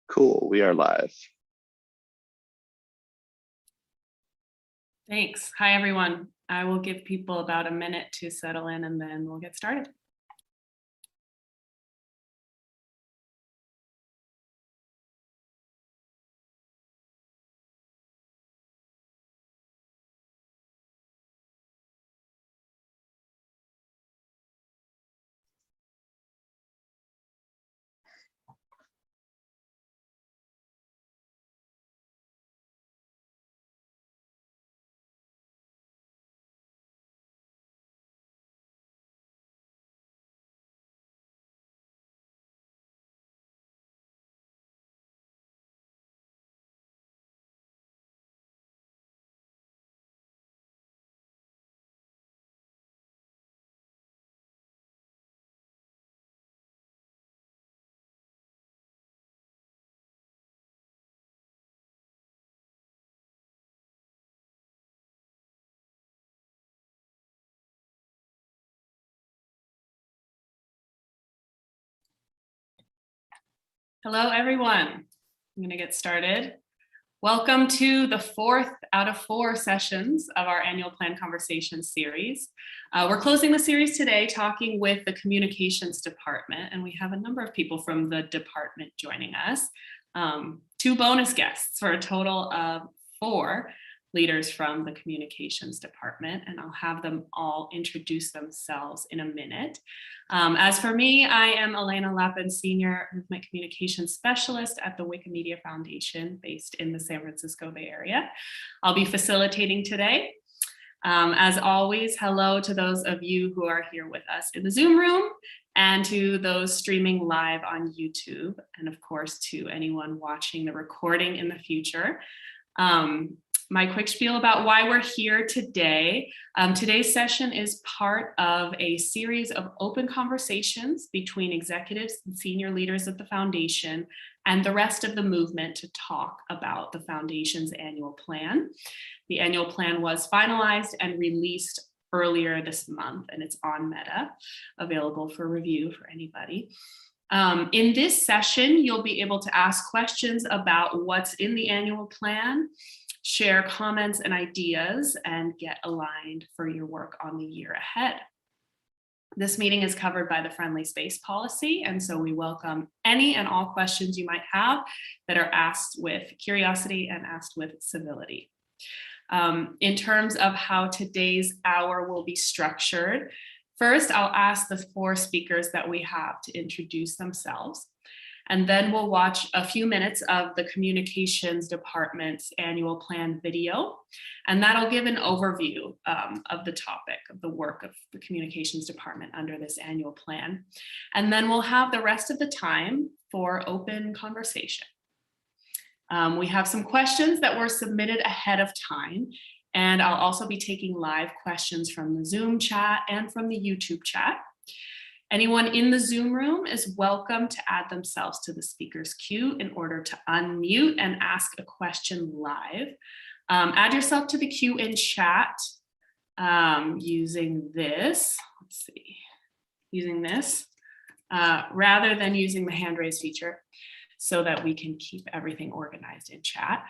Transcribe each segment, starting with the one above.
Cool, we are live. Thanks. Hi, everyone. I will give people about a minute to settle in and then we'll get started. Hello, everyone. I'm going to get started. Welcome to the fourth out of 4 sessions of our annual Plan Conversation series. We're closing the series today talking with the communications department, and we have a number of people from the department joining us. 2 bonus guests for a total of 4 leaders from the communications department, and I'll have them all introduce themselves in a minute. As for me, I am Elena Lappin, Senior Movement Communications Specialist at the Wikimedia Foundation based in the San Francisco Bay Area. I'll be facilitating today. As always, hello to those of you who are here with us in the Zoom room and to those streaming live on YouTube, and of course to anyone watching the recording in the future. My quick spiel about why we're here today. Today's session is part of a series of open conversations between executives and senior leaders of the foundation and the rest of the movement to talk about the foundation's annual plan. The annual plan was finalized and released earlier this month, and it's on Meta, available for review for anybody. In this session, you'll be able to ask questions about what's in the annual plan, share comments and ideas, and get aligned for your work on the year ahead. This meeting is covered by the Friendly Space Policy, and so we welcome any and all questions you might have that are asked with curiosity and asked with civility. In terms of how today's hour will be structured, first I'll ask the 4 speakers that we have to introduce themselves. And then we'll watch a few minutes of the communications department's annual plan video. And that'll give an overview of the topic of the work of the communications department under this annual plan. And then we'll have the rest of the time for open conversation. We have some questions that were submitted ahead of time. And I'll also be taking live questions from the Zoom chat and from the YouTube chat. Anyone in the Zoom room is welcome to add themselves to the speaker's queue in order to unmute and ask a question live. Add yourself to the queue in chat using this, rather than using the hand raise feature so that we can keep everything organized in chat.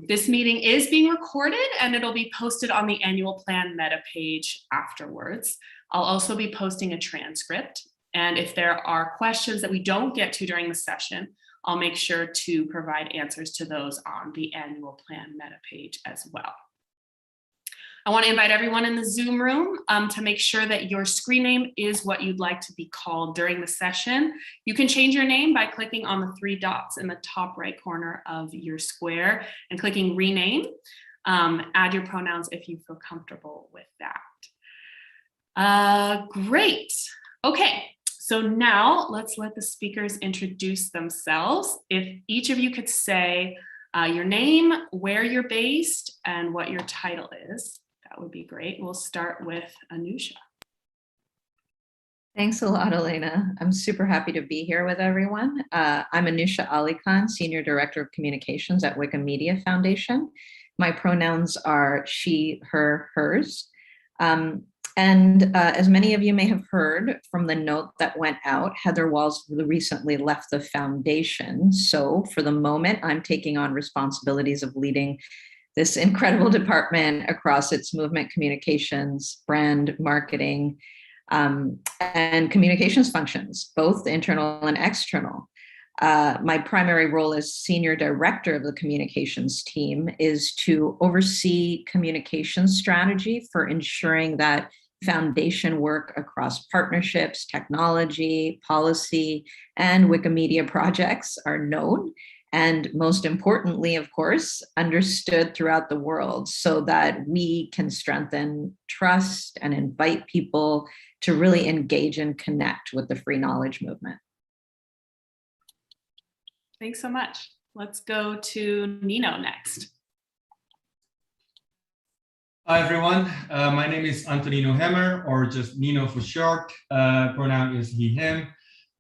This meeting is being recorded and it'll be posted on the annual plan meta page afterwards. I'll also be posting a transcript, and if there are questions that we don't get to during the session, I'll make sure to provide answers to those on the annual plan meta page as well. I want to invite everyone in the Zoom room to make sure that your screen name is what you'd like to be called during the session. You can change your name by clicking on the 3 dots in the top right corner of your square and clicking rename. Add your pronouns if you feel comfortable with that. Great. Okay, so now let's let the speakers introduce themselves. If each of you could say your name, where you're based, and what your title is, that would be great. We'll start with Anusha. Thanks a lot, Elena. I'm super happy to be here with everyone. I'm Anusha Alikhan, Senior Director of Communications at Wikimedia Foundation. My pronouns are she, her, hers. And as many of you may have heard from the note that went out, Heather Walls recently left the foundation. So for the moment, I'm taking on responsibilities of leading this incredible department across its movement communications, brand marketing, and communications functions, both internal and external. My primary role as senior director of the communications team is to oversee communications strategy for ensuring that foundation work across partnerships, technology, policy, and Wikimedia projects are known, and most importantly, of course, understood throughout the world so that we can strengthen trust and invite people to really engage and connect with the free knowledge movement. Thanks so much. Let's go to Nino next. Hi everyone, my name is Antonino Hemmer, or just Nino for short. Pronoun is he, him.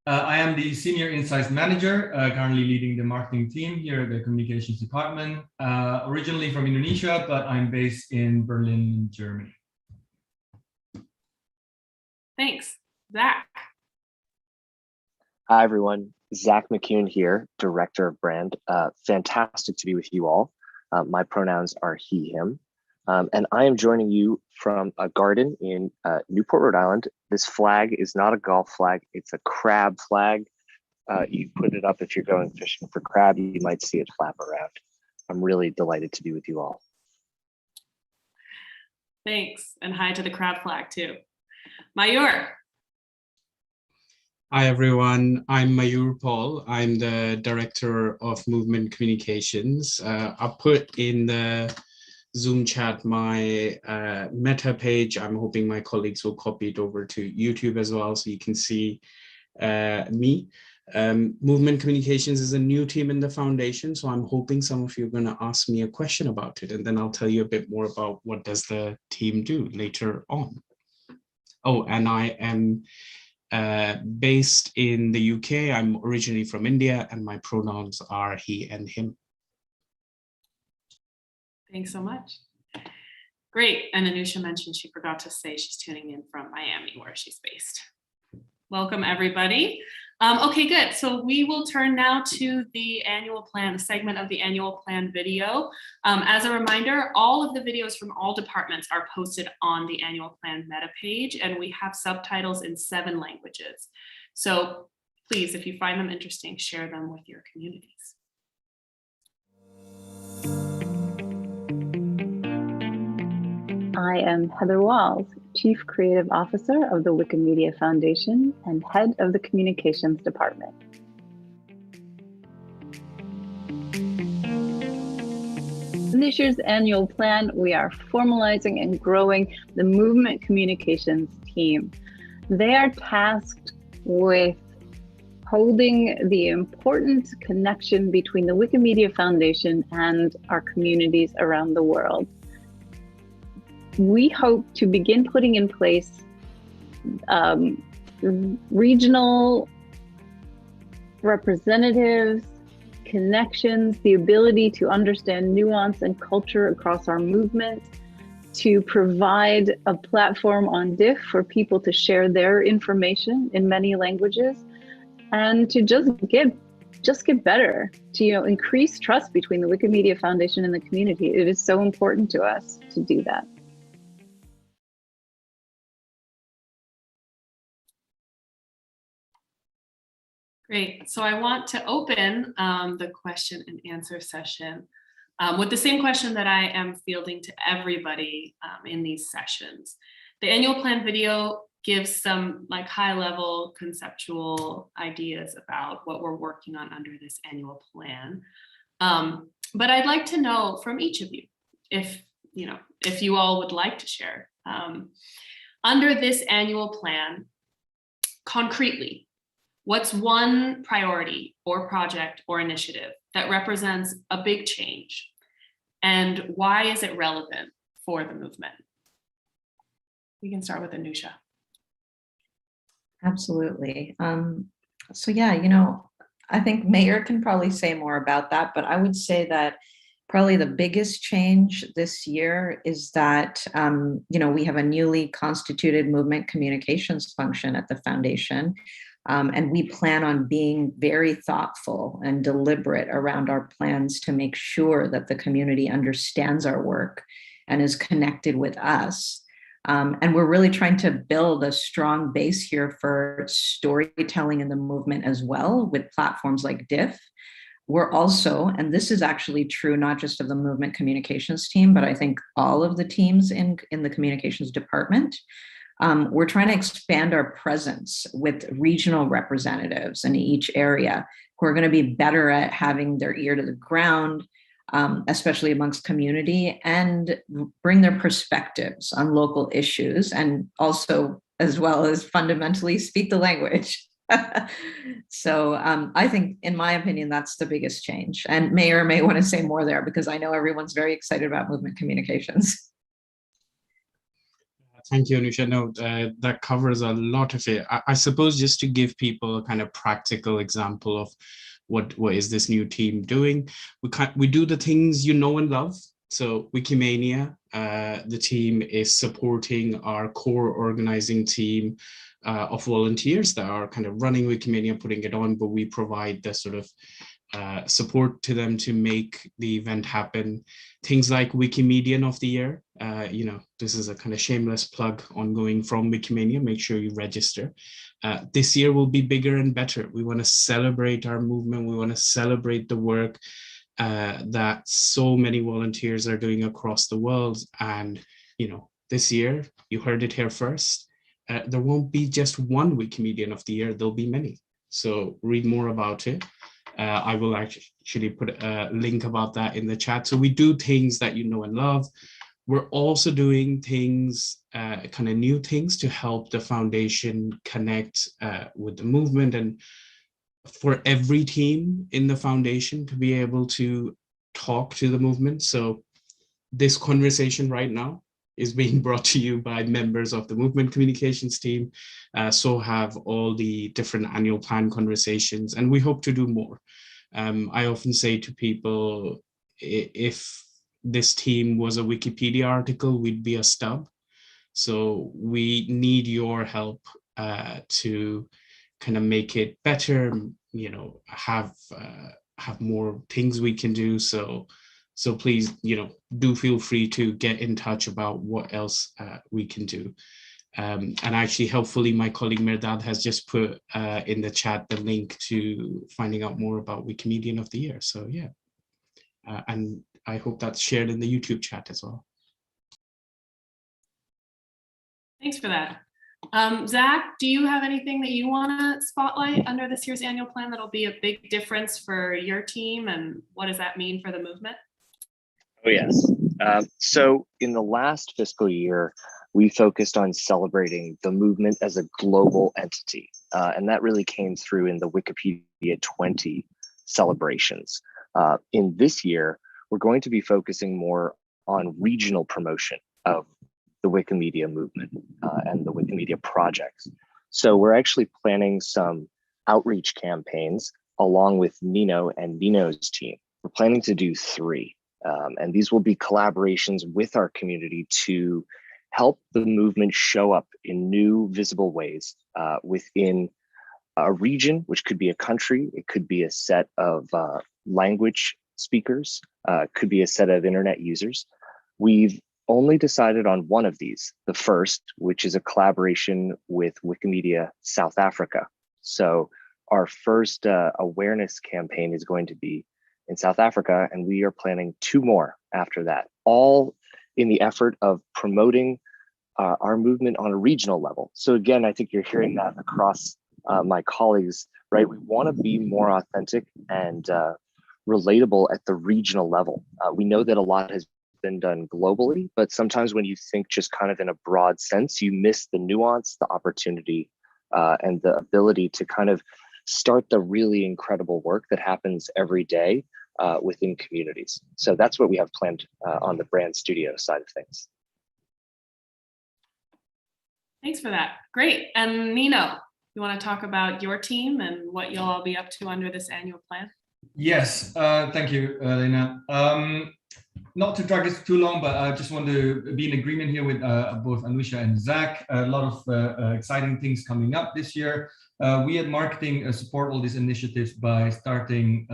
I am the Senior Insights Manager, currently leading the marketing team here at the Communications Department. Originally from Indonesia, but I'm based in Berlin, Germany. Thanks. Zach. Hi everyone, Zach McCune here, Director of Brand. Fantastic to be with you all. My pronouns are he, him. And I am joining you from a garden in Newport, Rhode Island. This flag is not a golf flag, it's a crab flag. You put it up if you're going fishing for crab, you might see it flap around. I'm really delighted to be with you all. Thanks, and hi to the crab flag too. Mayur. Hi everyone, I'm Mayur Paul. I'm the Director of Movement Communications. I'll put in the Zoom chat my Meta page. I'm hoping my colleagues will copy it over to YouTube as well so you can see me. Movement Communications is a new team in the foundation, so I'm hoping some of you are going to ask me a question about it, and then I'll tell you a bit more about what does the team do later on. Oh, and I am based in the UK. I'm originally from India, and my pronouns are he and him. Thanks so much. Great. And Anusha mentioned she forgot to say she's tuning in from Miami, where she's based. Welcome, everybody. Okay, good. So we will turn now to the annual plan, the segment of the annual plan video. As a reminder, all of the videos from all departments are posted on the annual plan meta page, and we have subtitles in 7 languages. So please, if you find them interesting, share them with your communities. I am Heather Walls, Chief Creative Officer of the Wikimedia Foundation and Head of the Communications Department. In this year's annual plan, we are formalizing and growing the Movement Communications team. They are tasked with holding the important connection between the Wikimedia Foundation and our communities around the world. We hope to begin putting in place regional representatives, connections, the ability to understand nuance and culture across our movement, to provide a platform on Diff for people to share their information in many languages, and to just get better, to increase trust between the Wikimedia Foundation and the community. It is so important to us to do that. Great. So I want to open the question and answer session with the same question that I am fielding to everybody in these sessions. The annual plan video gives some high-level conceptual ideas about what we're working on under this annual plan. But I'd like to know from each of you, if you all would like to share, under this annual plan, concretely, what's one priority or project or initiative that represents a big change, and why is it relevant for the movement? We can start with Anusha. Absolutely. So yeah, I think Mayur can probably say more about that, but I would say that Probably the biggest change this year is that, we have a newly constituted movement communications function at the foundation. And we plan on being very thoughtful and deliberate around our plans to make sure that the community understands our work and is connected with us. And we're really trying to build a strong base here for storytelling in the movement as well, with platforms like Diff. We're also, and this is actually true not just of the movement communications team, but I think all of the teams in the communications department, we're trying to expand our presence with regional representatives in each area who are going to be better at having their ear to the ground, especially amongst community, and bring their perspectives on local issues, and also, as well as fundamentally, speak the language. So I think, in my opinion, that's the biggest change. And Mayur may want to say more there, because I know everyone's very excited about movement communications. Thank you, Anusha. No, that covers a lot of it. I suppose just to give people a kind of practical example of what is this new team doing. We do the things you know and love. So Wikimania, the team is supporting our core organizing team of volunteers that are kind of running Wikimania, putting it on, but we provide the sort of support to them to make the event happen. Things like Wikimedian of the Year, this is a kind of shameless plug ongoing from Wikimania. Make sure you register. This year will be bigger and better. We want to celebrate our movement. We want to celebrate the work that so many volunteers are doing across the world. And, this year, you heard it here first, there won't be just one Wikimedian of the Year, there'll be many. So read more about it. I will actually put a link about that in the chat. So we do things that you know and love. We're also doing things, kind of new things to help the foundation connect with the movement, and for every team in the foundation to be able to talk to the movement. So this conversation right now is being brought to you by members of the movement communications team. So have all the different annual plan conversations, and we hope to do more. I often say to people, if this team was a Wikipedia article, we'd be a stub. So we need your help to kind of make it better, have more things we can do. So please, do feel free to get in touch about what else we can do. And actually, hopefully, my colleague Merdad has just put in the chat the link to finding out more about Wikimedian of the Year. So yeah, and I hope that's shared in the YouTube chat as well. Thanks for that. Zach, do you have anything that you want to spotlight under this year's annual plan that'll be a big difference for your team, and what does that mean for the movement? Oh, yes. So in the last fiscal year, we focused on celebrating the movement as a global entity. And that really came through in the Wikipedia 20 celebrations. In this year, we're going to be focusing more on regional promotion of the Wikimedia movement and the Wikimedia projects. So we're actually planning some outreach campaigns along with Nino and Nino's team. We're planning to do 3. And these will be collaborations with our community to help the movement show up in new visible ways within a region, which could be a country, it could be a set of language speakers, could be a set of internet users. We've only decided on one of these, the first, which is a collaboration with Wikimedia South Africa. So our first awareness campaign is going to be in South Africa, and we are planning 2 more after that, all in the effort of promoting our movement on a regional level. So again, I think you're hearing that across my colleagues, right? We want to be more authentic and relatable at the regional level. We know that a lot has been done globally, but sometimes when you think just kind of in a broad sense, you miss the nuance, the opportunity, and the ability to kind of start the really incredible work that happens every day within communities. So that's what we have planned on the brand studio side of things. Thanks for that. Great. And Nino, you want to talk about your team and what you'll all be up to under this annual plan? Yes, thank you, Lena. Not to drag this too long, but I just want to be in agreement here with both Anusha and Zach. A lot of exciting things coming up this year. We at marketing support all these initiatives by starting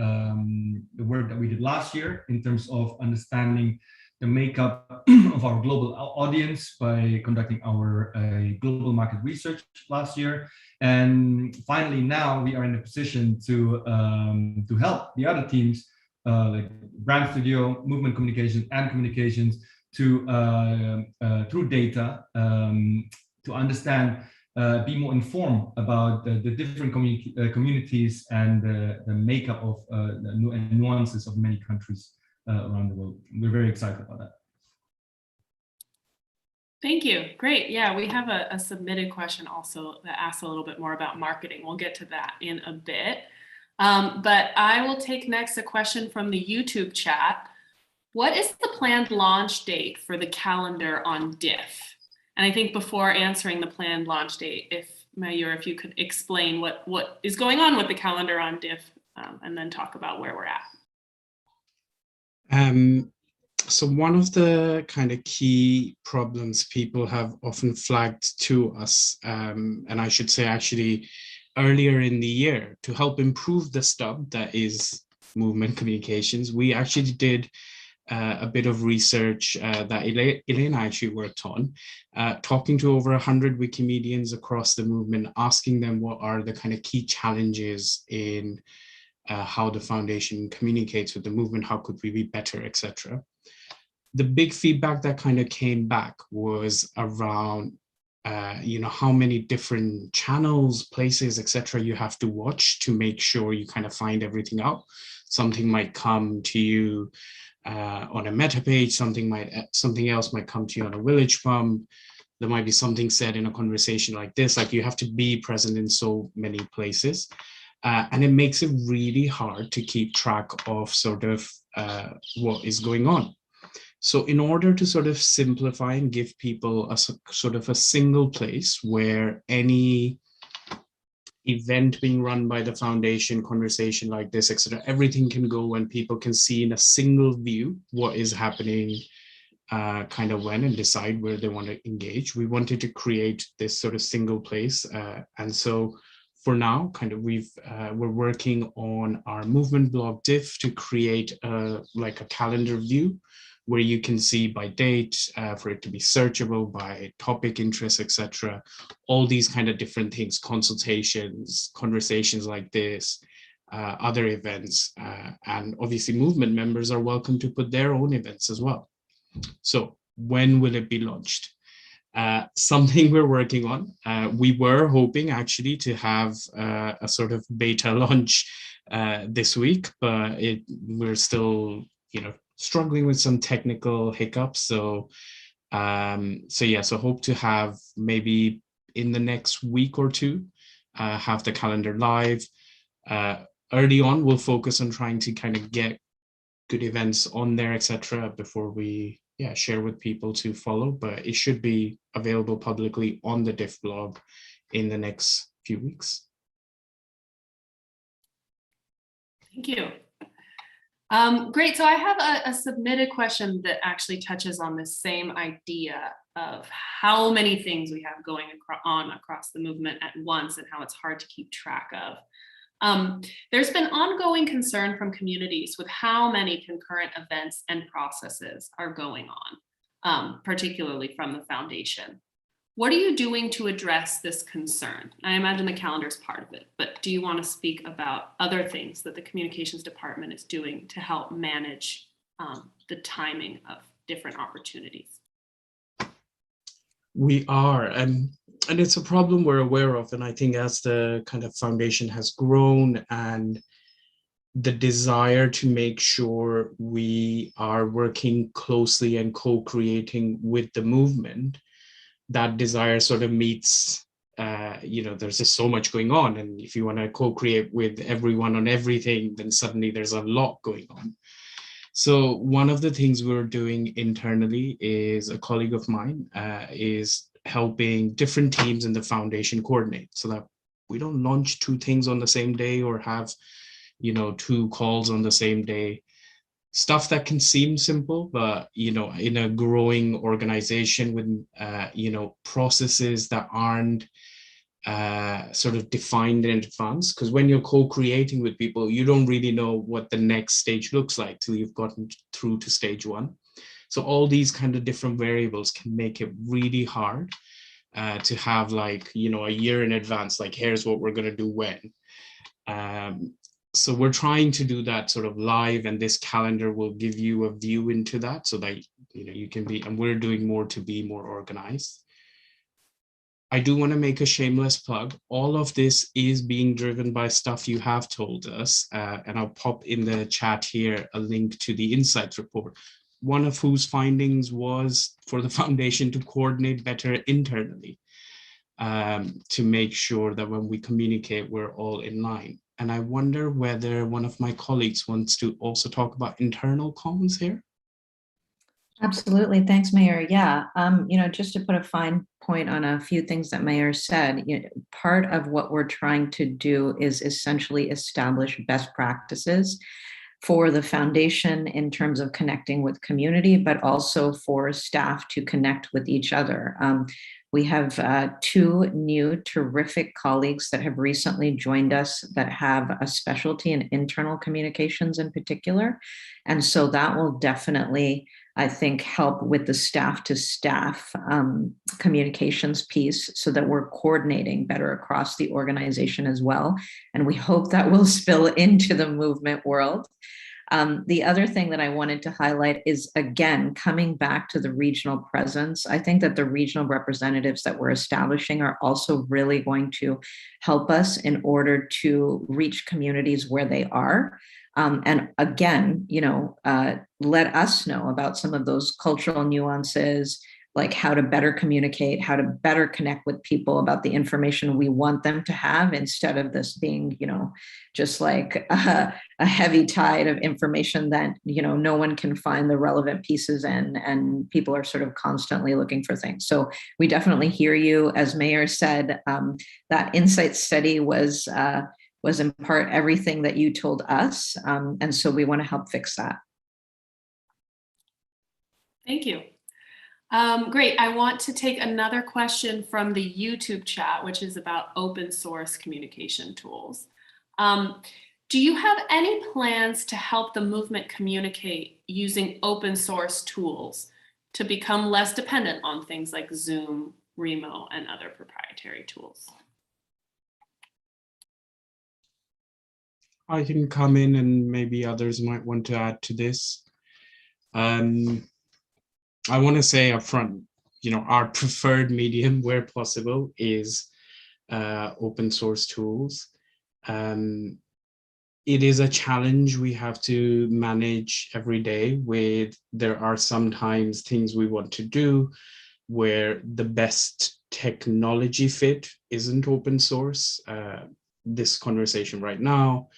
the work that we did last year in terms of understanding the makeup of our global audience by conducting our global market research last year. And finally, now we are in a position to help the other teams like brand studio, movement communication, and communications to through data to understand, be more informed about the different communities and the makeup of the nuances of many countries around the world. We're very excited about that. Thank you. Great. Yeah, we have a submitted question also that asks a little bit more about marketing. We'll get to that in a bit. But I will take next a question from the YouTube chat. What is the planned launch date for the calendar on Diff? And I think before answering the planned launch date, if Mayur, if you could explain what is going on with the calendar on Diff, and then talk about where we're at. So one of the kind of key problems people have often flagged to us, and I should say actually earlier in the year, to help improve the stub that is movement communications, we actually did a bit of research that Elena actually worked on, talking to over 100 Wikimedians across the movement, asking them what are the kind of key challenges in how the foundation communicates with the movement, how could we be better, etc. The big feedback that kind of came back was around, how many different channels, places, etc. you have to watch to make sure you kind of find everything out. Something might come to you on a meta page, something else might come to you on a village pump. There might be something said in a conversation like this, like you have to be present in so many places. And it makes it really hard to keep track of sort of what is going on. So in order to sort of simplify and give people a sort of a single place where any event being run by the foundation, conversation like this, etc., everything can go and people can see in a single view what is happening kind of when, and decide where they want to engage. We wanted to create this sort of single place. And so for now, kind of we're working on our movement blog Diff to create like a calendar view where you can see by date, for it to be searchable by topic, interest, etc. All these kind of different things, consultations, conversations like this, other events, and obviously movement members are welcome to put their own events as well. So when will it be launched? Something we're working on. We were hoping actually to have a sort of beta launch this week, but we're still, struggling with some technical hiccups. So hope to have maybe in the next week or two, have the calendar live. Early on, we'll focus on trying to kind of get good events on there, etc., before we share with people to follow, but it should be available publicly on the Diff blog in the next few weeks. Thank you. Great. So I have a submitted question that actually touches on this same idea of how many things we have going on across the movement at once and how it's hard to keep track of. There's been ongoing concern from communities with how many concurrent events and processes are going on, particularly from the foundation. What are you doing to address this concern? I imagine the calendar is part of it, but do you want to speak about other things that the communications department is doing to help manage the timing of different opportunities? We are, and it's a problem we're aware of. And I think as the kind of foundation has grown and the desire to make sure we are working closely and co-creating with the movement, that desire sort of meets, there's just so much going on. And if you want to co-create with everyone on everything, then suddenly there's a lot going on. So one of the things we're doing internally is a colleague of mine is helping different teams in the foundation coordinate so that we don't launch two things on the same day or have 2 calls on the same day. Stuff that can seem simple, but in a growing organization with processes that aren't sort of defined in advance, because when you're co-creating with people, you don't really know what the next stage looks like till you've gotten through to stage 1. So all these kind of different variables can make it really hard to have a year in advance, like here's what we're going to do when. So we're trying to do that sort of live, and this calendar will give you a view into that so that you can be, and we're doing more to be more organized. I do want to make a shameless plug. All of this is being driven by stuff you have told us, and I'll pop in the chat here a link to the insights report, one of whose findings was for the foundation to coordinate better internally, to make sure that when we communicate, we're all in line. And I wonder whether one of my colleagues wants to also talk about internal comms here. Absolutely. Thanks, Mayur. Yeah, just to put a fine point on a few things that Mayur said, part of what we're trying to do is essentially establish best practices for the foundation in terms of connecting with community, but also for staff to connect with each other. We have 2 new terrific colleagues that have recently joined us that have a specialty in internal communications in particular. And so that will definitely, I think, help with the staff to staff communications piece so that we're coordinating better across the organization as well. And we hope that will spill into the movement world. The other thing that I wanted to highlight is, again, coming back to the regional presence. I think that the regional representatives that we're establishing are also really going to help us in order to reach communities where they are. And again, let us know about some of those cultural nuances, like how to better communicate, how to better connect with people about the information we want them to have, instead of this being, just like a heavy tide of information that, no one can find the relevant pieces in, and people are sort of constantly looking for things. So we definitely hear you. As Mayur said, that insight study was in part everything that you told us. And so we want to help fix that. Thank you. Great. I want to take another question from the YouTube chat, which is about open source communication tools. Do you have any plans to help the movement communicate using open source tools to become less dependent on things like Zoom, Remo, and other proprietary tools? I can come in, and maybe others might want to add to this. I want to say up front, our preferred medium where possible is open source tools. It is a challenge we have to manage every day there are sometimes things we want to do where the best technology fit isn't open source. This conversation right now,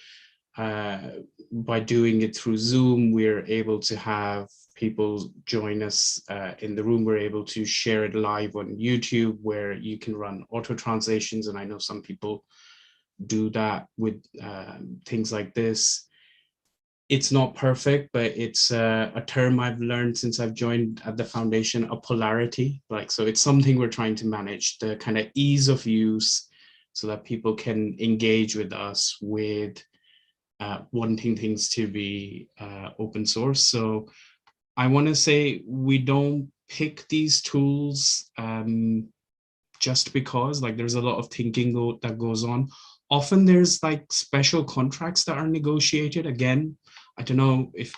by doing it through Zoom, we're able to have people join us in the room. We're able to share it live on YouTube, where you can run auto translations. And I know some people do that with things like this. It's not perfect, but it's a term I've learned since I've joined at the foundation, a polarity. So it's something we're trying to manage, the kind of ease of use, so that people can engage with us with wanting things to be open source. So I want to say we don't pick these tools just because there's a lot of thinking that goes on. Often there's special contracts that are negotiated. Again, I don't know if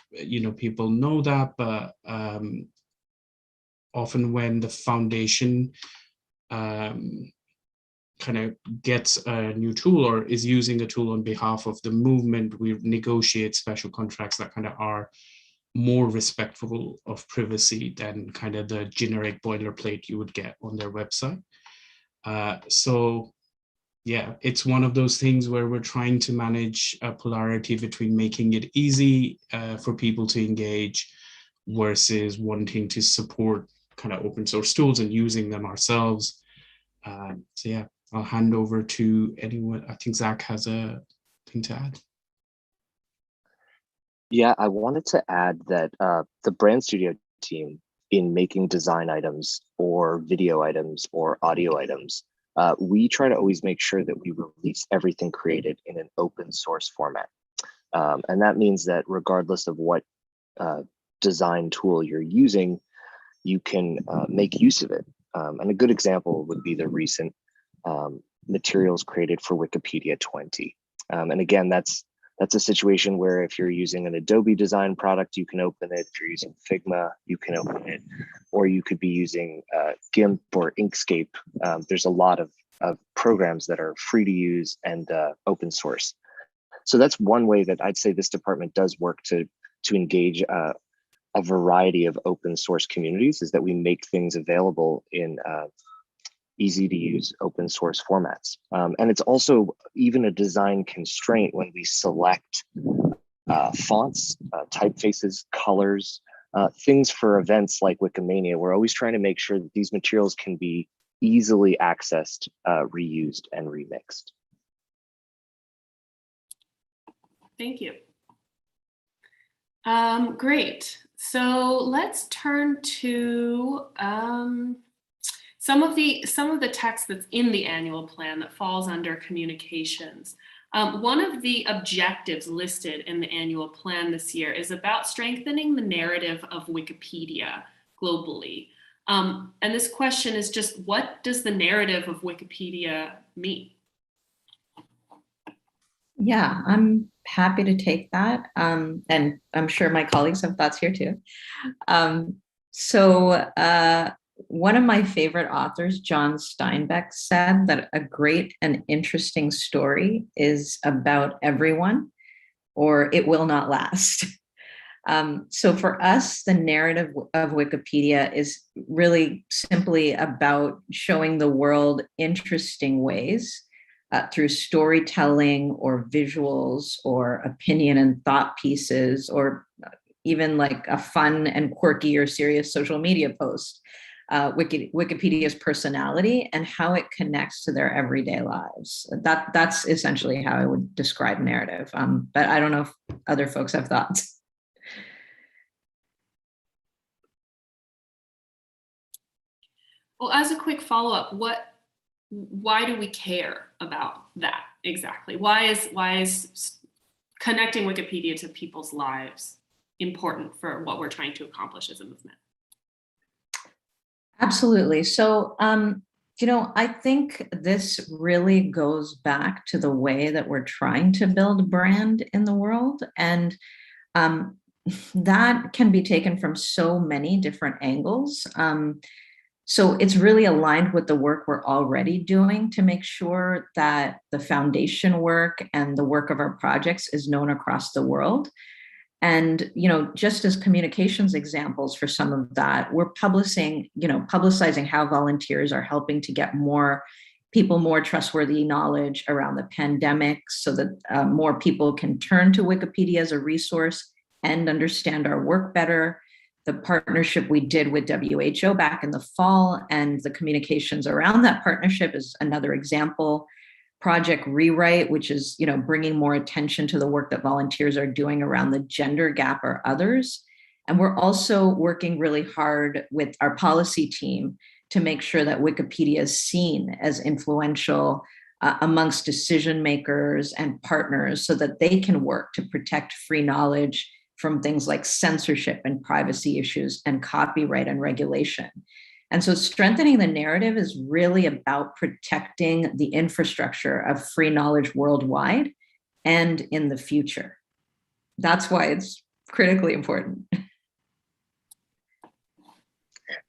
people know that, but often when the foundation kind of gets a new tool or is using a tool on behalf of the movement, we negotiate special contracts that kind of are more respectful of privacy than kind of the generic boilerplate you would get on their website. So yeah, it's one of those things where we're trying to manage a polarity between making it easy for people to engage versus wanting to support kind of open source tools and using them ourselves. So yeah, I'll hand over to anyone. I think Zach has a thing to add. Yeah, I wanted to add that the brand studio team, in making design items or video items or audio items, we try to always make sure that we release everything created in an open source format. And that means that regardless of what design tool you're using, you can make use of it. And a good example would be the recent materials created for Wikipedia 20. And again, that's a situation where if you're using an Adobe design product, you can open it. If you're using Figma, you can open it. Or you could be using GIMP or Inkscape. There's a lot of programs that are free to use and open source. So that's one way that I'd say this department does work to engage a variety of open source communities, is that we make things available in easy to use open source formats. And it's also even a design constraint when we select fonts, typefaces, colors, things for events like Wikimania. We're always trying to make sure that these materials can be easily accessed, reused, and remixed. Thank you. Great. So let's turn to some of the text that's in the annual plan that falls under communications. One of the objectives listed in the annual plan this year is about strengthening the narrative of Wikipedia globally. And this question is just, what does the narrative of Wikipedia mean? Yeah, I'm happy to take that. And I'm sure my colleagues have thoughts here too. One of my favorite authors, John Steinbeck, said that a great and interesting story is about everyone, or it will not last. So for us, the narrative of Wikipedia is really simply about showing the world interesting ways through storytelling or visuals or opinion and thought pieces, or even like a fun and quirky or serious social media post. Wikipedia's personality and how it connects to their everyday lives. That's essentially how I would describe narrative. But I don't know if other folks have thoughts. Well, as a quick follow-up, why do we care about that exactly? Why is connecting Wikipedia to people's lives important for what we're trying to accomplish as a movement? Absolutely. So, I think this really goes back to the way that we're trying to build brand in the world. And that can be taken from so many different angles. So it's really aligned with the work we're already doing to make sure that the foundation work and the work of our projects is known across the world. And, just as communications examples for some of that, we're publicizing how volunteers are helping to get more trustworthy knowledge around the pandemic so that more people can turn to Wikipedia as a resource and understand our work better. The partnership we did with WHO back in the fall and the communications around that partnership is another example. Project Rewrite, which is, bringing more attention to the work that volunteers are doing around the gender gap or others. And we're also working really hard with our policy team to make sure that Wikipedia is seen as influential amongst decision makers and partners so that they can work to protect free knowledge from things like censorship and privacy issues and copyright and regulation. And so strengthening the narrative is really about protecting the infrastructure of free knowledge worldwide and in the future. That's why it's critically important.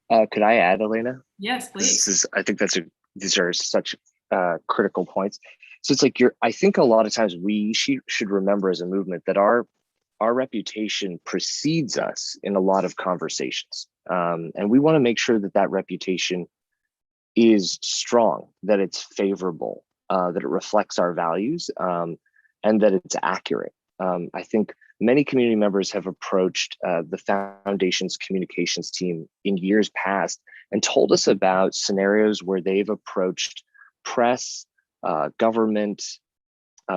Could I add, Elena? Yes, please. I think these are such critical points. So it's like I think a lot of times we should remember as a movement that our reputation precedes us in a lot of conversations. And we want to make sure that reputation is strong, that it's favorable, that it reflects our values, and that it's accurate. I think many community members have approached the Foundation's communications team in years past and told us about scenarios where they've approached press, government,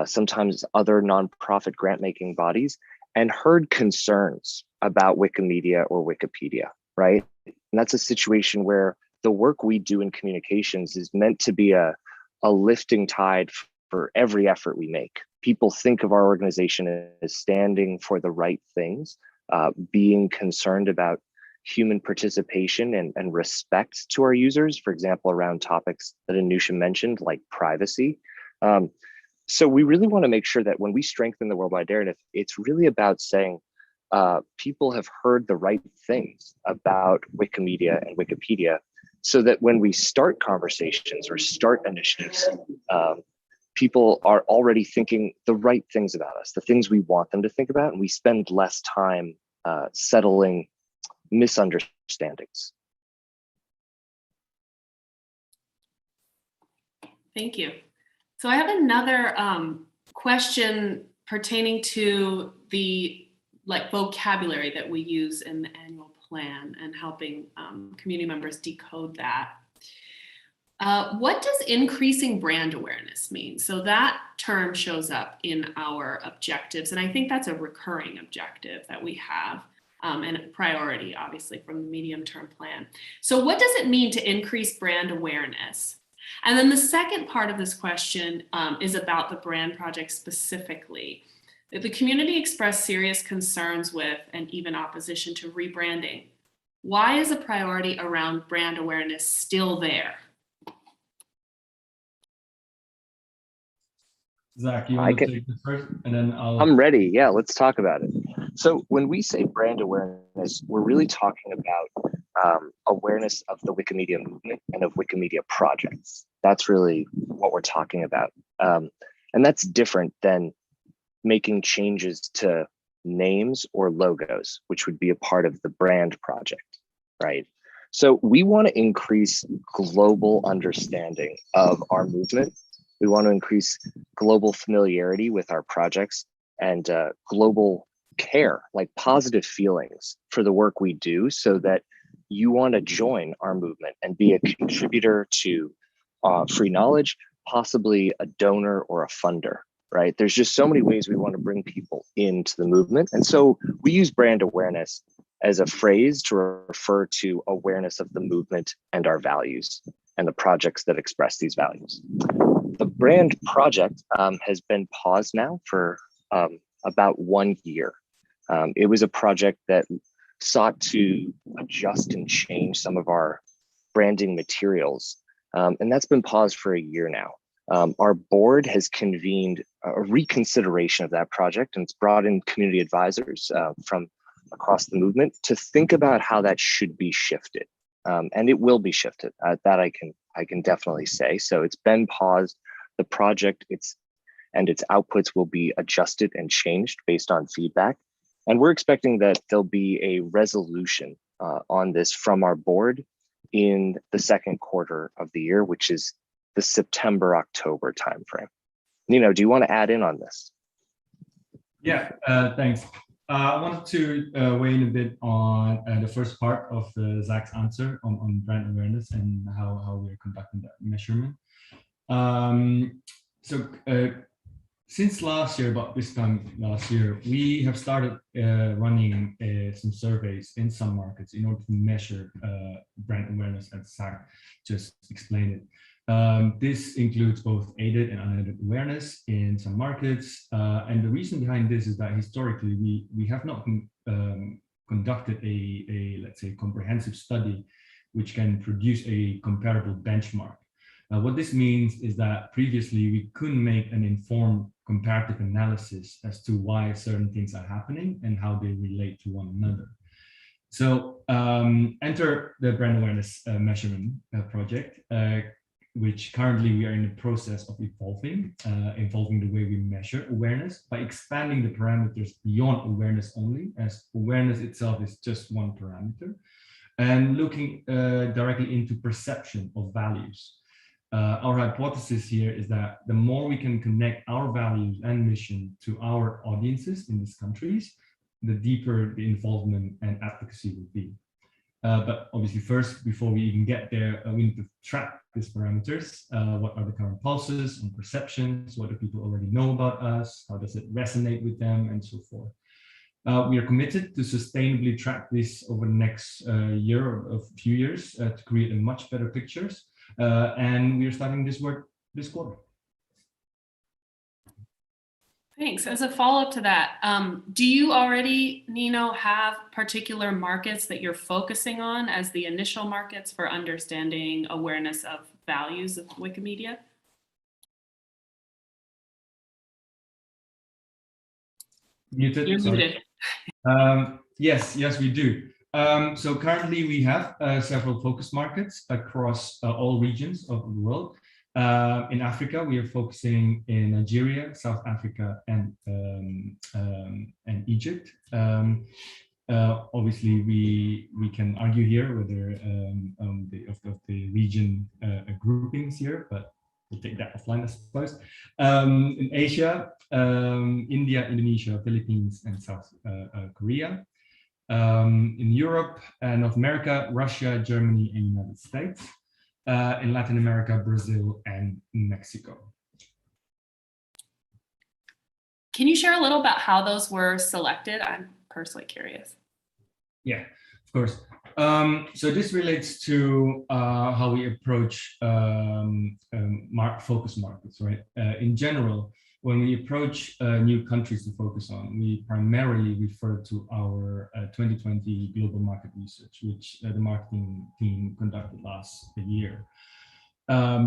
sometimes other nonprofit grant-making bodies, and heard concerns about Wikimedia or Wikipedia, right? And that's a situation where the work we do in communications is meant to be a lifting tide for every effort we make. People think of our organization as standing for the right things, being concerned about human participation and respect to our users, for example, around topics that Anusha mentioned, like privacy. So we really want to make sure that when we strengthen the worldwide narrative, it's really about saying people have heard the right things about Wikimedia and Wikipedia, so that when we start conversations or start initiatives, people are already thinking the right things about us, the things we want them to think about, and we spend less time settling misunderstandings. Thank you. So I have another question pertaining to the vocabulary that we use in the annual plan and helping community members decode that. What does increasing brand awareness mean? So that term shows up in our objectives, and I think that's a recurring objective that we have and a priority, obviously, from the medium-term plan. So what does it mean to increase brand awareness? And then the second part of this question is about the brand project specifically. The community expressed serious concerns with and even opposition to rebranding. Why is a priority around brand awareness still there? Zach, you want to take the first, and then I'm ready. Yeah, let's talk about it. So when we say brand awareness, we're really talking about awareness of the Wikimedia movement and of Wikimedia projects. That's really what we're talking about. And that's different than making changes to names or logos, which would be a part of the brand project, right? So we want to increase global understanding of our movement. We want to increase global familiarity with our projects and global care, like positive feelings for the work we do, so that you want to join our movement and be a contributor to free knowledge, possibly a donor or a funder, right? There's just so many ways we want to bring people into the movement. And so we use brand awareness as a phrase to refer to awareness of the movement and our values and the projects that express these values. The brand project has been paused now for about 1 year. It was a project that sought to adjust and change some of our branding materials, and that's been paused for 1 year now. Our board has convened a reconsideration of that project, and it's brought in community advisors from across the movement to think about how that should be shifted. And it will be shifted. That I can definitely say. So it's been paused. The project its outputs will be adjusted and changed based on feedback. And we're expecting that there'll be a resolution on this from our board in the second quarter of the year, which is the September-October timeframe. Nino, do you want to add in on this? Yeah, thanks. I wanted to weigh in a bit on the first part of Zach's answer on brand awareness and how we're conducting that measurement. Since last year, about this time last year, we have started running some surveys in some markets in order to measure brand awareness, as Zach just explained it. This includes both aided and unaided awareness in some markets. And the reason behind this is that historically, we have not conducted a, let's say, comprehensive study which can produce a comparable benchmark. What this means is that previously we couldn't make an informed comparative analysis as to why certain things are happening and how they relate to one another. So enter the brand awareness measurement project, which currently we are in the process of evolving the way we measure awareness by expanding the parameters beyond awareness only, as awareness itself is just one parameter, and looking directly into perception of values. Our hypothesis here is that the more we can connect our values and mission to our audiences in these countries, the deeper the involvement and advocacy will be. But obviously first, before we even get there, we need to track these parameters. What are the current pulses and perceptions? What do people already know about us? How does it resonate with them, and so forth? We are committed to sustainably track this over the next year or a few years to create a much better pictures. And we are starting this work this quarter. Thanks. As a follow-up to that, do you already, Nino, have particular markets that you're focusing on as the initial markets for understanding awareness of values of Wikimedia? Muted. You're Sorry. muted. Yes, we do. So currently we have several focus markets across all regions of the world. In Africa, we are focusing in Nigeria, South Africa, and Egypt. Obviously, we can argue here whether the region groupings here, but we'll take that offline, I suppose. In Asia, India, Indonesia, Philippines, and South Korea. In Europe and North America, Russia, Germany, and United States. In Latin America, Brazil, and Mexico. Can you share a little about how those were selected? I'm personally curious. Yeah, of course. So this relates to how we approach focus markets, right? In general, when we approach new countries to focus on, we primarily refer to our 2020 global market research, which the marketing team conducted last year.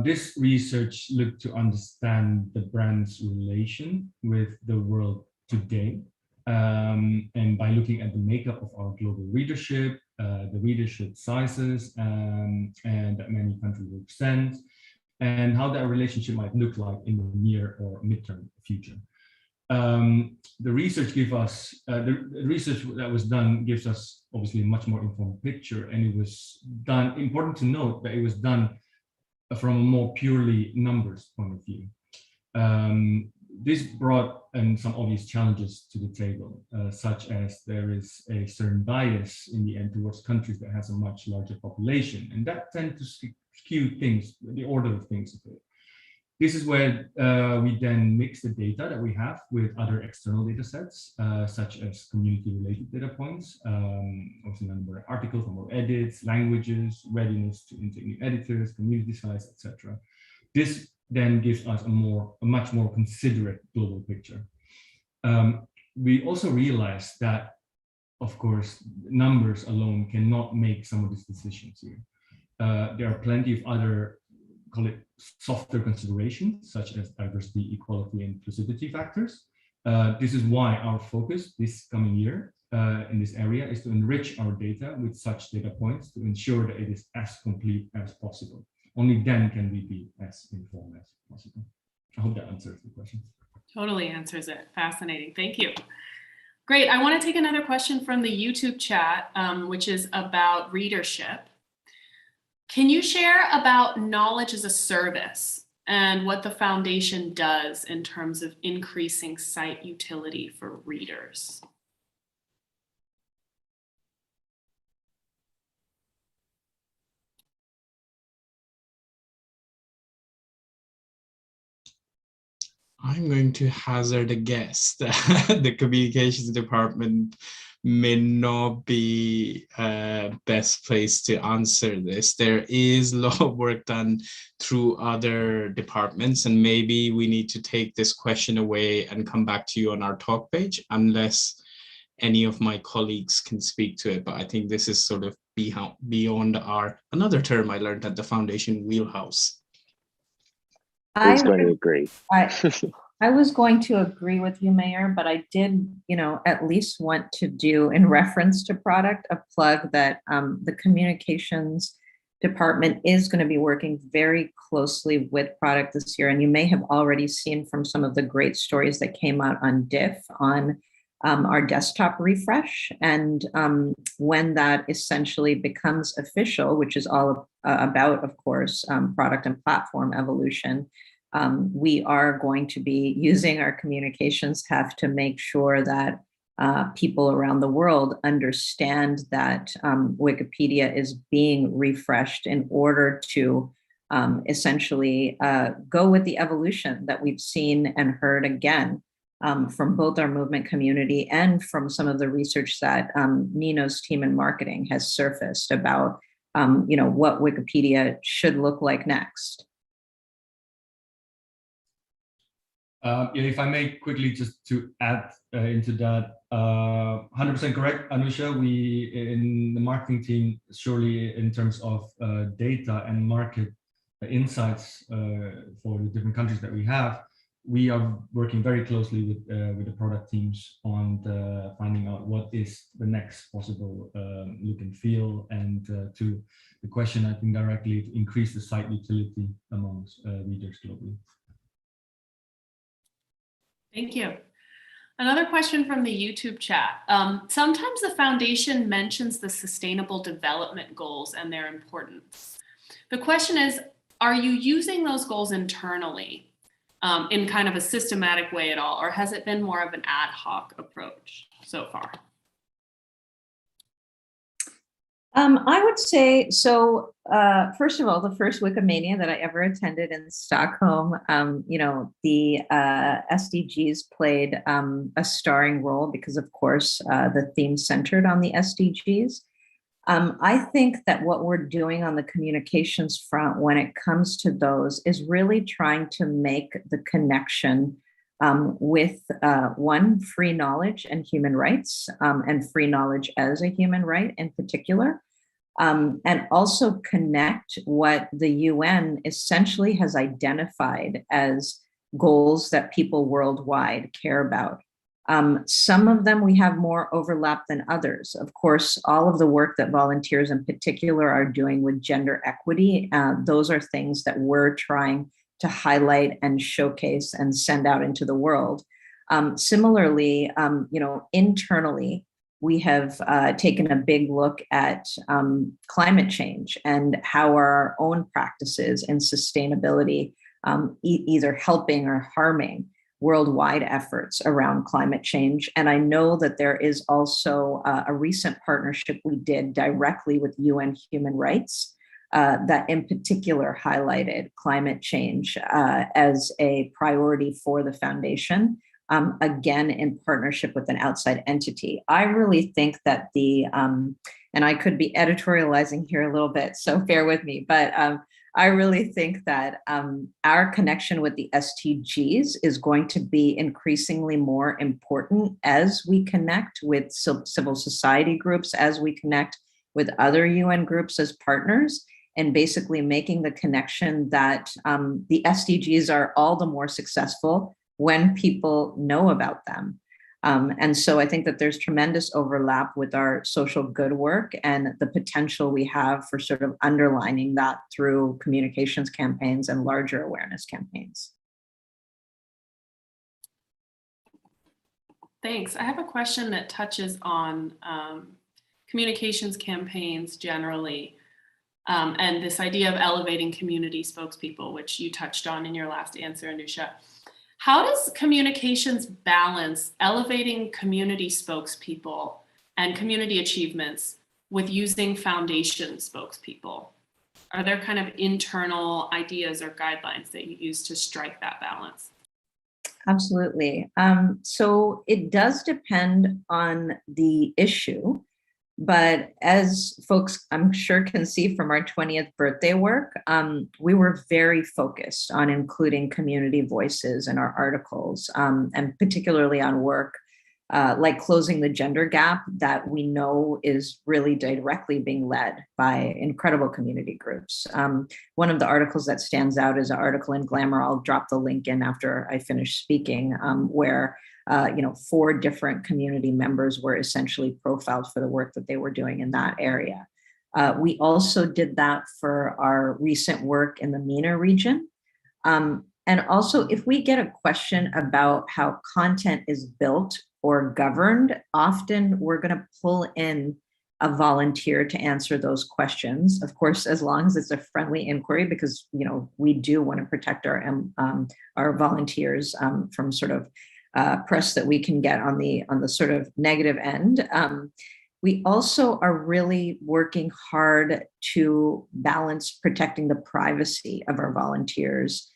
This research looked to understand the brand's relation with the world today. And by looking at the makeup of our global readership, the readership sizes, and that many countries represent, and how that relationship might look like in the near or midterm future. The research gives us, the research that was done gives us obviously a much more informed picture, and it was done, important to note that it was done from a more purely numbers point of view. This brought some obvious challenges to the table, such as there is a certain bias in the end towards countries that has a much larger population, and that tends to skew things, the order of things a bit. This is where we then mix the data that we have with other external data sets, such as community-related data points, also number of articles, number of edits, languages, readiness to intake new editors, community size, etc. This then gives us a much more considerate global picture. We also realized that, of course, numbers alone cannot make some of these decisions here. There are plenty of other, call it softer considerations, such as diversity, equality, and inclusivity factors. This is why our focus this coming year in this area is to enrich our data with such data points to ensure that it is as complete as possible. Only then can we be as informed as possible. I hope that answers the question. Totally answers it. Fascinating. Thank you. Great. I want to take another question from the YouTube chat, which is about readership. Can you share about knowledge as a service and what the foundation does in terms of increasing site utility for readers? I'm going to hazard a guess that the communications department may not be best place to answer this. There is a lot of work done through other departments, and maybe we need to take this question away and come back to you on our talk page, unless any of my colleagues can speak to it. But I think this is sort of beyond our, another term I learned at the foundation, wheelhouse. Who's going to agree? I was going to agree with you, Mayur, but I did, at least want to do, in reference to product, a plug that the communications department is going to be working very closely with product this year. And you may have already seen from some of the great stories that came out on Diff on our desktop refresh. And when that essentially becomes official, which is all about, of course, product and platform evolution, we are going to be using our communications have to make sure that people around the world understand that Wikipedia is being refreshed in order to essentially go with the evolution that we've seen and heard again from both our movement community and from some of the research that Nino's team in marketing has surfaced about what Wikipedia should look like next. If I may quickly just to add into that, 100% correct, Anusha. We in the marketing team, surely in terms of data and market insights for the different countries that we have, we are working very closely with the product teams on finding out what is the next possible look and feel, and to the question, I think directly, to increase the site utility amongst readers globally. Thank you. Another question from the YouTube chat. Sometimes the foundation mentions the Sustainable Development Goals and their importance. The question is, are you using those goals internally in kind of a systematic way at all, or has it been more of an ad hoc approach so far? I would say, so first of all, the first Wikimania that I ever attended in Stockholm, the SDGs played a starring role because, of course, the theme centered on the SDGs. I think that what we're doing on the communications front when it comes to those is really trying to make the connection with one, free knowledge and human rights, and free knowledge as a human right in particular, and also connect what the UN essentially has identified as goals that people worldwide care about. Some of them we have more overlap than others. Of course, all of the work that volunteers in particular are doing with gender equity, those are things that we're trying to highlight and showcase and send out into the world. Similarly, internally, we have taken a big look at climate change and how our own practices in sustainability either helping or harming worldwide efforts around climate change. And I know that there is also a recent partnership we did directly with UN Human Rights that in particular highlighted climate change as a priority for the foundation, again, in partnership with an outside entity. I really think that and I could be editorializing here a little bit, so bear with me, but I really think that our connection with the SDGs is going to be increasingly more important as we connect with civil society groups, as we connect with other UN groups as partners, and basically making the connection that the SDGs are all the more successful when people know about them. And so I think that there's tremendous overlap with our social good work and the potential we have for sort of underlining that through communications campaigns and larger awareness campaigns. Thanks. I have a question that touches on communications campaigns generally, and this idea of elevating community spokespeople, which you touched on in your last answer, Anusha. How does communications balance elevating community spokespeople and community achievements with using foundation spokespeople? Are there kind of internal ideas or guidelines that you use to strike that balance? Absolutely. So it does depend on the issue, but as folks I'm sure can see from our 20th birthday work, we were very focused on including community voices in our articles, and particularly on work like closing the gender gap that we know is really directly being led by incredible community groups. One of the articles that stands out is an article in Glamour. I'll drop the link in after I finish speaking, where 4 different community members were essentially profiled for the work that they were doing in that area. We also did that for our recent work in the MENA region. And also, if we get a question about how content is built or governed, often we're going to pull in a volunteer to answer those questions. Of course, as long as it's a friendly inquiry, because we do want to protect our volunteers from sort of press that we can get on the sort of negative end. We also are really working hard to balance protecting the privacy of our volunteers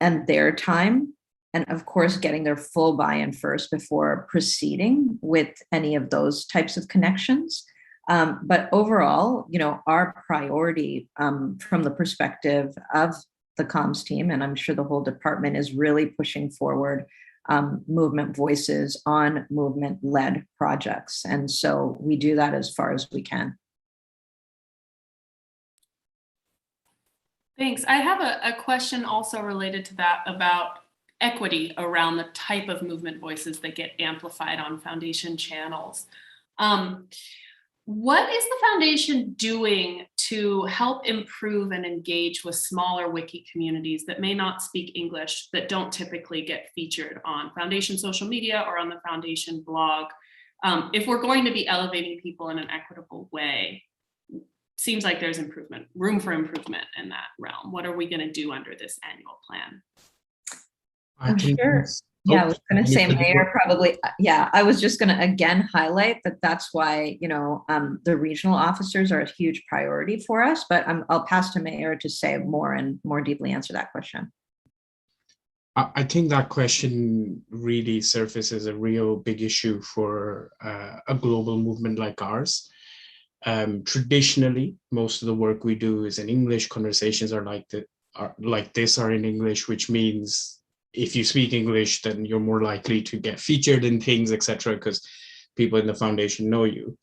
and their time, and of course, getting their full buy-in first before proceeding with any of those types of connections. But overall, our priority from the perspective of the comms team, and I'm sure the whole department is really pushing forward movement voices on movement-led projects. And so we do that as far as we can. Thanks. I have a question also related to that about equity around the type of movement voices that get amplified on foundation channels. What is the foundation doing to help improve and engage with smaller wiki communities that may not speak English, that don't typically get featured on foundation social media or on the foundation blog? If we're going to be elevating people in an equitable way, seems like there's room for improvement in that realm. What are we going to do under this annual plan? I'm sure. Yeah, I was going to say, Mayur, probably. Yeah, I was just going to again highlight that that's why, the regional officers are a huge priority for us, but I'll pass to Mayur to say more and more deeply answer that question. I think that question really surfaces a real big issue for a global movement like ours. Traditionally, most of the work we do is in English. Conversations are like this are in English, which means if you speak English, then you're more likely to get featured in things, etc., because people in the foundation know you.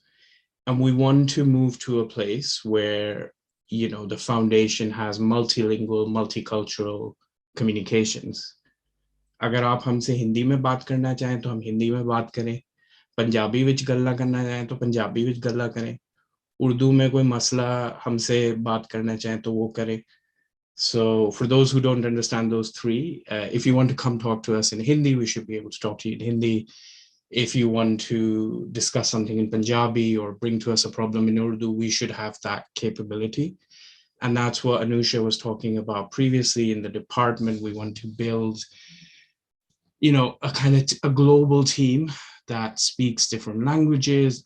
And we want to move to a place where, the foundation has multilingual, multicultural communications. अगर आप हमसे हिंदी में बात करना चाहें तो हम हिंदी में बात करें, पंजाबी विच गल्ला करना चाहें तो पंजाबी विच गल्ला करें, उर्दू में कोई मसला हमसे बात करना चाहें तो वो करें. So for those who don't understand those three, if you want to come talk to us in Hindi, we should be able to talk to you in Hindi. If you want to discuss something in Punjabi or bring to us a problem in Urdu, we should have that capability. And that's what Anusha was talking about previously in the department. We want to build, a global team that speaks different languages,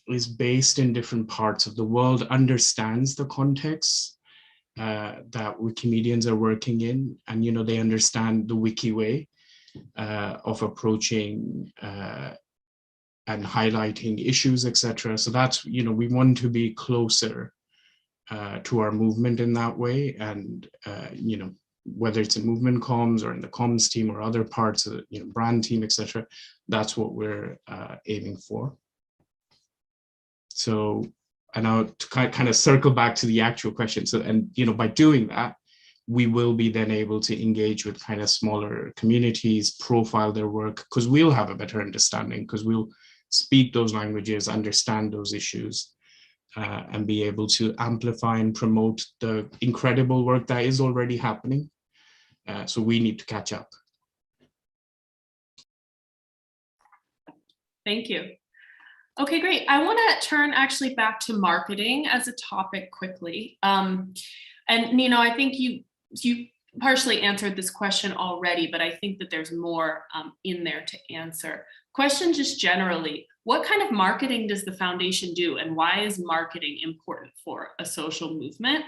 is based in different parts of the world, understands the context that Wikimedians are working in, and they understand the wiki way of approaching and highlighting issues, etc. So that's, we want to be closer to our movement in that way, and whether it's in movement comms or in the comms team or other parts of the brand team, etc. That's what we're aiming for. So, and now to kind of circle back to the actual question. So, and by doing that, we will be then able to engage with kind of smaller communities, profile their work, because we'll have a better understanding, because we'll speak those languages, understand those issues, and be able to amplify and promote the incredible work that is already happening. So we need to catch up. Thank you. Okay, great. I want to turn actually back to marketing as a topic quickly. And Nino, I think you partially answered this question already, but I think that there's more in there to answer. Question just generally, what kind of marketing does the foundation do, and why is marketing important for a social movement?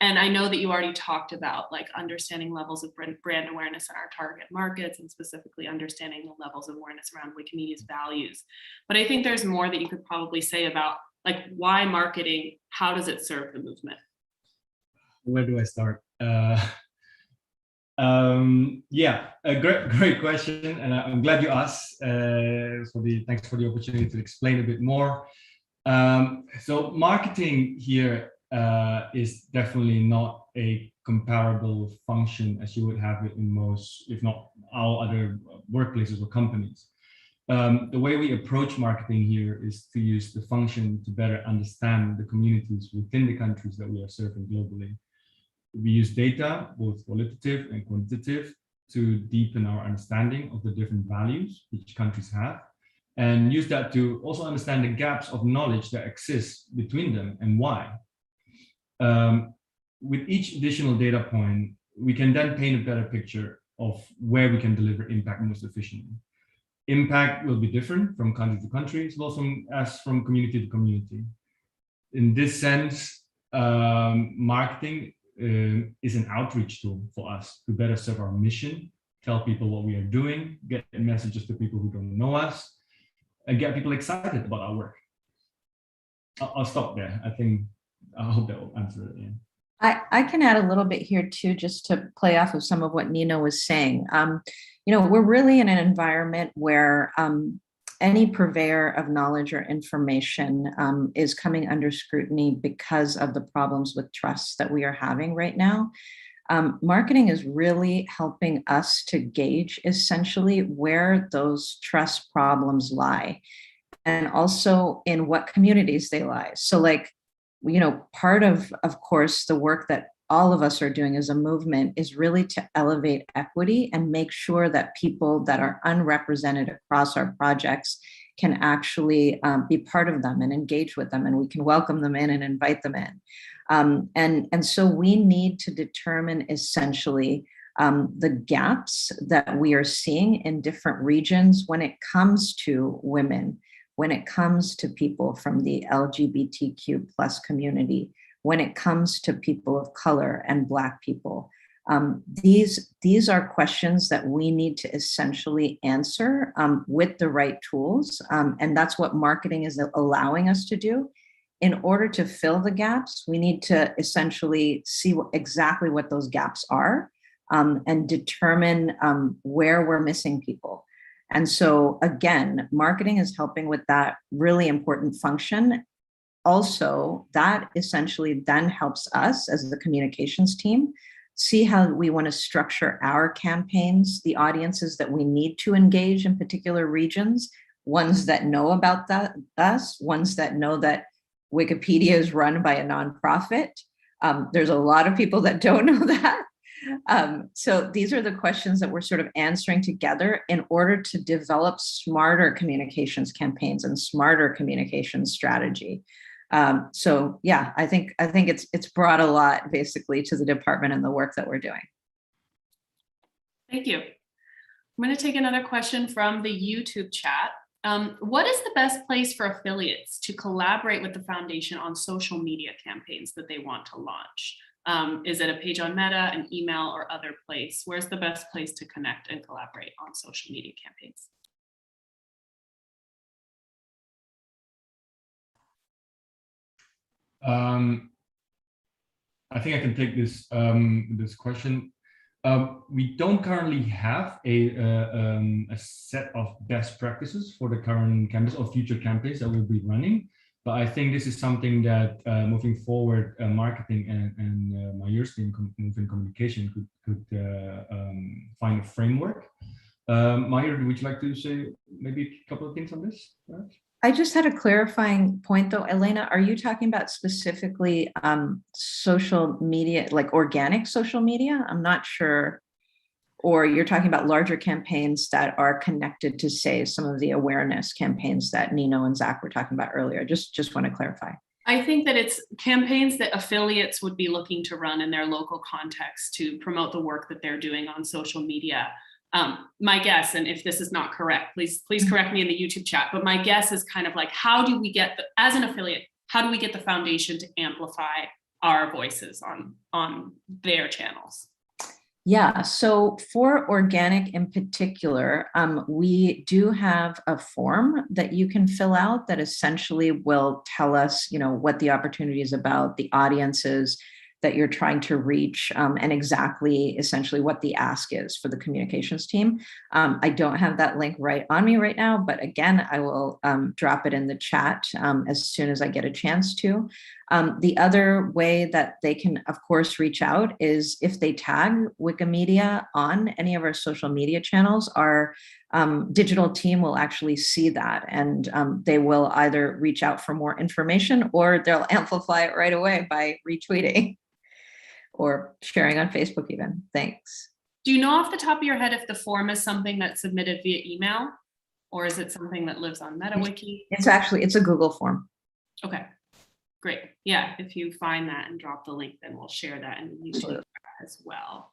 And I know that you already talked about understanding levels of brand awareness in our target markets, and specifically understanding the levels of awareness around Wikimedia's values. But I think there's more that you could probably say about why marketing, how does it serve the movement? Where do I start? Yeah, a great question, and I'm glad you asked. Thanks for the opportunity to explain a bit more. So marketing here is definitely not a comparable function as you would have it in most, if not all, other workplaces or companies. The way we approach marketing here is to use the function to better understand the communities within the countries that we are serving globally. We use data, both qualitative and quantitative, to deepen our understanding of the different values each countries have, and use that to also understand the gaps of knowledge that exist between them and why. With each additional data point, we can then paint a better picture of where we can deliver impact most efficiently. Impact will be different from country to country, as well as from community to community. In this sense, marketing is an outreach tool for us to better serve our mission tell people what we are doing, get messages to people who don't know us, and get people excited about our work. I'll stop there. I hope that will answer it. Yeah. I can add a little bit here too, just to play off of some of what Nino was saying. We're really in an environment where any purveyor of knowledge or information is coming under scrutiny because of the problems with trust that we are having right now. Marketing is really helping us to gauge essentially where those trust problems lie, and also in what communities they lie. So part of course, the work that all of us are doing as a movement is really to elevate equity and make sure that people that are unrepresented across our projects can actually be part of them and engage with them, and we can welcome them in and invite them in. And so we need to determine essentially the gaps that we are seeing in different regions when it comes to women, when it comes to people from the LGBTQ plus community, when it comes to people of color and Black people. These are questions that we need to essentially answer with the right tools. And that's what marketing is allowing us to do. In order to fill the gaps, we need to essentially see exactly what those gaps are and determine where we're missing people. And so again, marketing is helping with that really important function. Also, that essentially then helps us as the communications team see how we want to structure our campaigns, the audiences that we need to engage in particular regions, ones that know about us, ones that know that Wikipedia is run by a nonprofit. There's a lot of people that don't know that. So these are the questions that we're sort of answering together in order to develop smarter communications campaigns and smarter communication strategy. So yeah, I think it's brought a lot basically to the department and the work that we're doing. Thank you. I'm going to take another question from the YouTube chat. What is the best place for affiliates to collaborate with the foundation on social media campaigns that they want to launch? Is it a page on Meta, an email, or other place? Where's the best place to connect and collaborate on social media campaigns? I think I can take this this question. We don't currently have a set of best practices for the current campaigns or future campaigns that we'll be running. But I think this is something that moving forward, marketing and Mayur's team, moving communication, could find a framework. Mayur, would you like to say maybe a couple of things on this? Right? I just had a clarifying point though, Elena. Are you talking about specifically social media, like organic social media? I'm not sure. Or you're talking about larger campaigns that are connected to, say, some of the awareness campaigns that Nino and Zach were talking about earlier. Just want to clarify. I think that it's campaigns that affiliates would be looking to run in their local context to promote the work that they're doing on social media. My guess, and if this is not correct, please correct me in the YouTube chat, but my guess is kind of like, how do we get, as an affiliate, how do we get the foundation to amplify our voices on their channels? Yeah, so for organic in particular, we do have a form that you can fill out that essentially will tell us, what the opportunity is about, the audiences that you're trying to reach, and exactly essentially what the ask is for the communications team. I don't have that link right on me right now, but again, I will drop it in the chat as soon as I get a chance to. The other way that they can, of course, reach out is if they tag Wikimedia on any of our social media channels, our digital team will actually see that, and they will either reach out for more information or they'll amplify it right away by retweeting or sharing on Facebook even. Thanks. Do you know off the top of your head if the form is something that's submitted via email, or is it something that lives on MetaWiki? It's a Google form. Okay, great. Yeah, if you find that and drop the link, then we'll share that in the YouTube as well.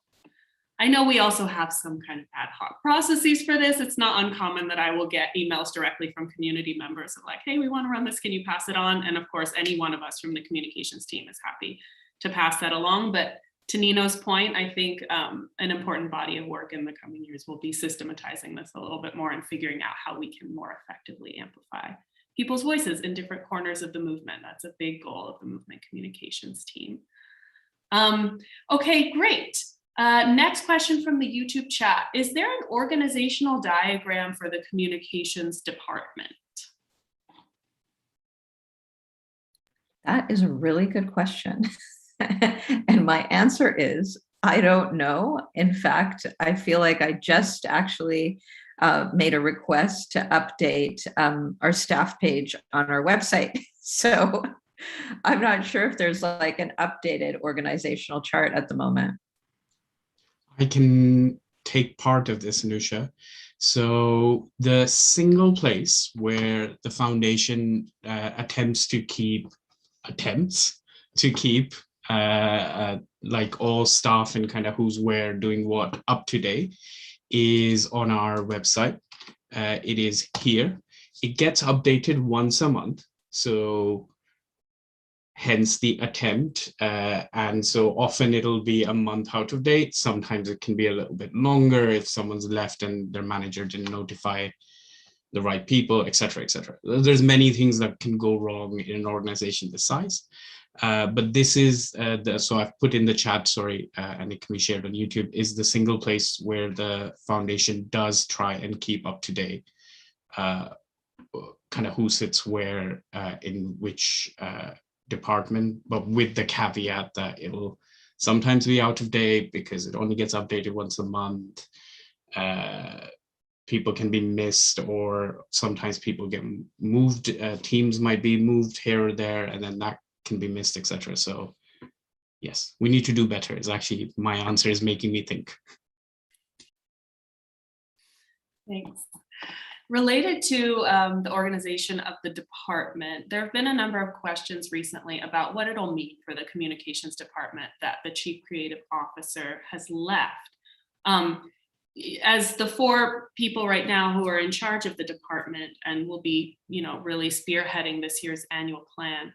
I know we also have some kind of ad hoc processes for this. It's not uncommon that I will get emails directly from community members of like, hey, we want to run this, can you pass it on? And of course, any one of us from the communications team is happy to pass that along. But To Nino's point, I think an important body of work in the coming years will be systematizing this a little bit more and figuring out how we can more effectively amplify people's voices in different corners of the movement. That's a big goal of the movement communications team. Okay, great. Next question from the YouTube chat. Is there an organizational diagram for the communications department? That is a really good question. And my answer is, I don't know. In fact, I feel like I just actually made a request to update our staff page on our website. So I'm not sure if there's like an updated organizational chart at the moment. I can take part of this, Anusha. So the single place where the foundation attempts to keep like all staff and kind of who's where doing what up to date is on our website. It is here. It gets updated once a month. So hence the attempt. And so often it'll be a month out of date. Sometimes it can be a little bit longer if someone's left and their manager didn't notify the right people, et cetera, et cetera. There's many things that can go wrong in an organization this size. But this is, so I've put in the chat, sorry, and it can be shared on YouTube, is the single place where the foundation does try and keep up to date, kind of who sits where in which department, but with the caveat that it'll sometimes be out of date because it only gets updated once a month. People can be missed, or sometimes people get moved, teams might be moved here or there, and then that can be missed, etc. So yes, we need to do better. Is actually my answer, is making me think. Thanks. Related to the organization of the department, there have been a number of questions recently about what it'll mean for the communications department that the Chief Creative Officer has left. As the 4 people right now who are in charge of the department and will be, really spearheading this year's annual plan,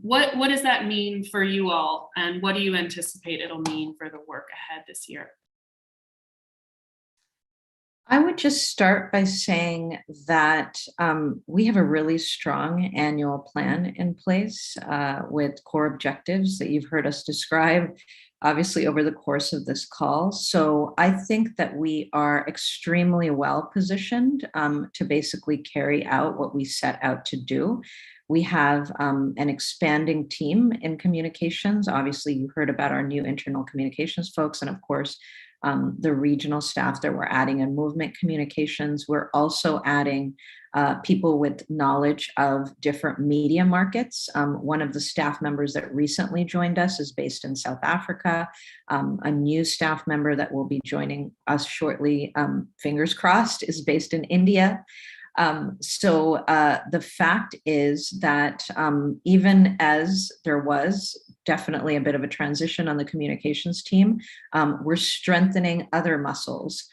what does that mean for you all, and what do you anticipate it'll mean for the work ahead this year? I would just start by saying that we have a really strong annual plan in place with core objectives that you've heard us describe, obviously, over the course of this call. So I think that we are extremely well positioned to basically carry out what we set out to do. We have an expanding team in communications. Obviously, you heard about our new internal communications folks, and of course, the regional staff that we're adding in movement communications. We're also adding people with knowledge of different media markets. One of the staff members that recently joined us is based in South Africa. A new staff member that will be joining us shortly, fingers crossed, is based in India. So the fact is that even as there was definitely a bit of a transition on the communications team, we're strengthening other muscles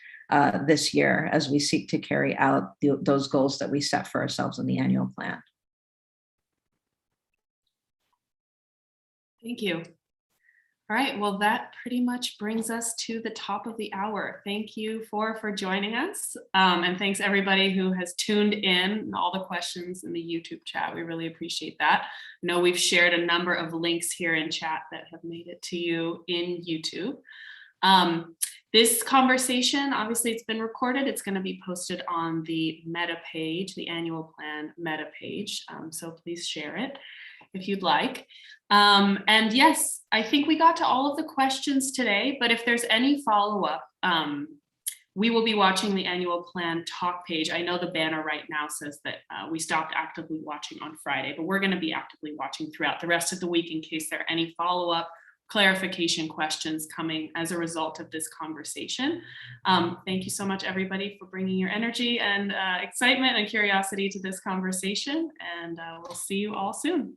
this year as we seek to carry out those goals that we set for ourselves in the annual plan. Thank you. All right, well, that pretty much brings us to the top of the hour. Thank you for joining us. And thanks everybody who has tuned in and all the questions in the YouTube chat. We really appreciate that. I know we've shared a number of links here in chat that have made it to you in YouTube. This conversation, obviously it's been recorded. It's going to be posted on the meta page, the annual plan meta page. So please share it if you'd like. And yes, I think we got to all of the questions today, but if there's any follow-up, we will be watching the annual plan talk page. I know the banner right now says that we stopped actively watching on Friday, but we're going to be actively watching throughout the rest of the week in case there are any follow-up clarification questions coming as a result of this conversation. Thank you so much, everybody, for bringing your energy and excitement and curiosity to this conversation, and we'll see you all soon.